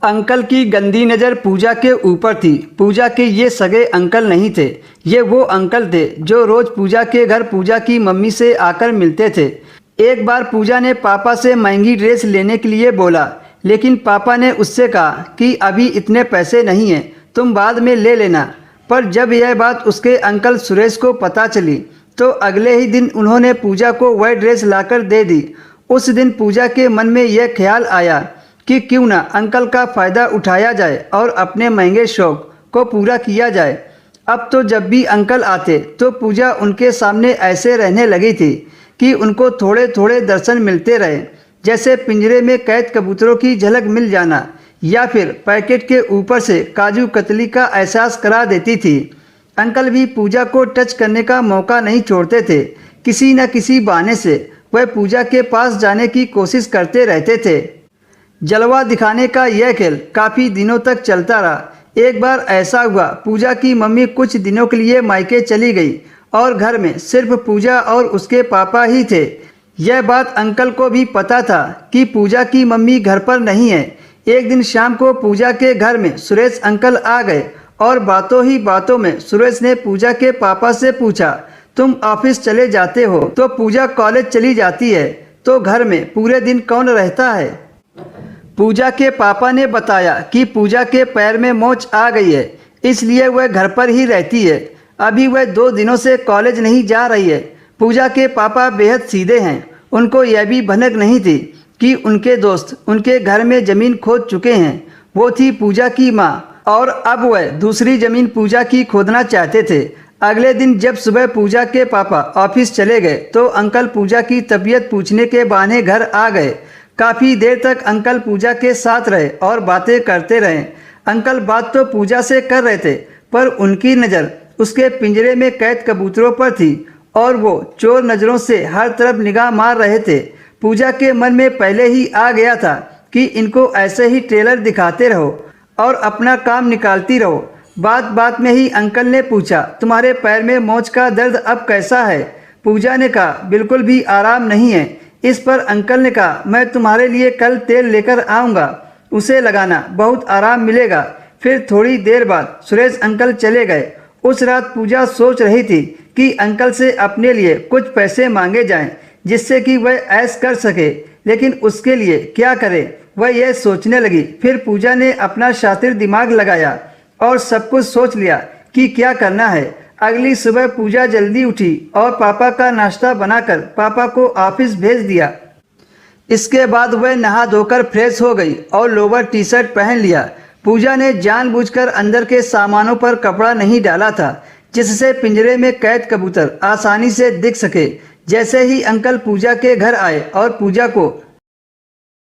Uncle की गंदी नज़र पूजा के ऊपर थी। पूजा के ये सगे अंकल नहीं थे, ये वो अंकल थे जो रोज़ पूजा के घर पूजा की मम्मी से आकर मिलते थे। एक बार पूजा ने पापा से महंगी ड्रेस लेने के लिए बोला, लेकिन पापा ने उससे कहा कि अभी इतने पैसे नहीं हैं, तुम बाद में ले लेना। पर जब यह बात उसके अंकल सुरेश को पता चली तो अगले ही दिन उन्होंने पूजा को वह ड्रेस लाकर दे दी। उस दिन पूजा के मन में यह ख्याल आया कि क्यों ना अंकल का फ़ायदा उठाया जाए और अपने महंगे शौक को पूरा किया जाए। अब तो जब भी अंकल आते तो पूजा उनके सामने ऐसे रहने लगी थी कि उनको थोड़े थोड़े दर्शन मिलते रहे, जैसे पिंजरे में कैद कबूतरों की झलक मिल जाना या फिर पैकेट के ऊपर से काजू कतली का एहसास करा देती थी। अंकल भी पूजा को टच करने का मौका नहीं छोड़ते थे। किसी न किसी बहाने से वह पूजा के पास जाने की कोशिश करते रहते थे। जलवा दिखाने का यह खेल काफ़ी दिनों तक चलता रहा। एक बार ऐसा हुआ, पूजा की मम्मी कुछ दिनों के लिए मायके चली गई और घर में सिर्फ पूजा और उसके पापा ही थे। यह बात अंकल को भी पता था कि पूजा की मम्मी घर पर नहीं है। एक दिन शाम को पूजा के घर में सुरेश अंकल आ गए और बातों ही बातों में सुरेश ने पूजा के पापा से पूछा, तुम ऑफिस चले जाते हो तो पूजा कॉलेज चली जाती है, तो घर में पूरे दिन कौन रहता है? पूजा के पापा ने बताया कि पूजा के पैर में मोच आ गई है, इसलिए वह घर पर ही रहती है। अभी वह 2 दिनों से कॉलेज नहीं जा रही है। पूजा के पापा बेहद सीधे हैं। उनको यह भी भनक नहीं थी कि उनके दोस्त उनके घर में ज़मीन खोद चुके हैं। वो थी पूजा की माँ और अब वह दूसरी ज़मीन पूजा की खोदना चाहते थे। अगले दिन जब सुबह पूजा के पापा ऑफिस चले गए तो अंकल पूजा की तबीयत पूछने के बहाने घर आ गए। काफ़ी देर तक अंकल पूजा के साथ रहे और बातें करते रहे। अंकल बात तो पूजा से कर रहे थे, पर उनकी नज़र उसके पिंजरे में कैद कबूतरों पर थी और वो चोर नज़रों से हर तरफ निगाह मार रहे थे। पूजा के मन में पहले ही आ गया था कि इनको ऐसे ही ट्रेलर दिखाते रहो और अपना काम निकालती रहो। बात बात में ही अंकल ने पूछा, तुम्हारे पैर में मोच का दर्द अब कैसा है? पूजा ने कहा, बिल्कुल भी आराम नहीं है। इस पर अंकल ने कहा, मैं तुम्हारे लिए कल तेल लेकर आऊँगा, उसे लगाना, बहुत आराम मिलेगा। फिर थोड़ी देर बाद सुरेश अंकल चले गए। उस रात पूजा सोच रही थी कि अंकल से अपने लिए कुछ पैसे मांगे जाएं, जिससे कि वह ऐश कर सके, लेकिन उसके लिए क्या करे वह यह सोचने लगी। फिर पूजा ने अपना शातिर दिमाग लगाया और सब कुछ सोच लिया कि क्या करना है। अगली सुबह पूजा जल्दी उठी और पापा का नाश्ता बनाकर पापा को ऑफिस भेज दिया। इसके बाद वह नहा धोकर फ्रेश हो गई और लोवर टी शर्ट पहन लिया। पूजा ने जानबूझकर अंदर के सामानों पर कपड़ा नहीं डाला था, जिससे पिंजरे में कैद कबूतर आसानी से दिख सके। जैसे ही अंकल पूजा के घर आए और पूजा को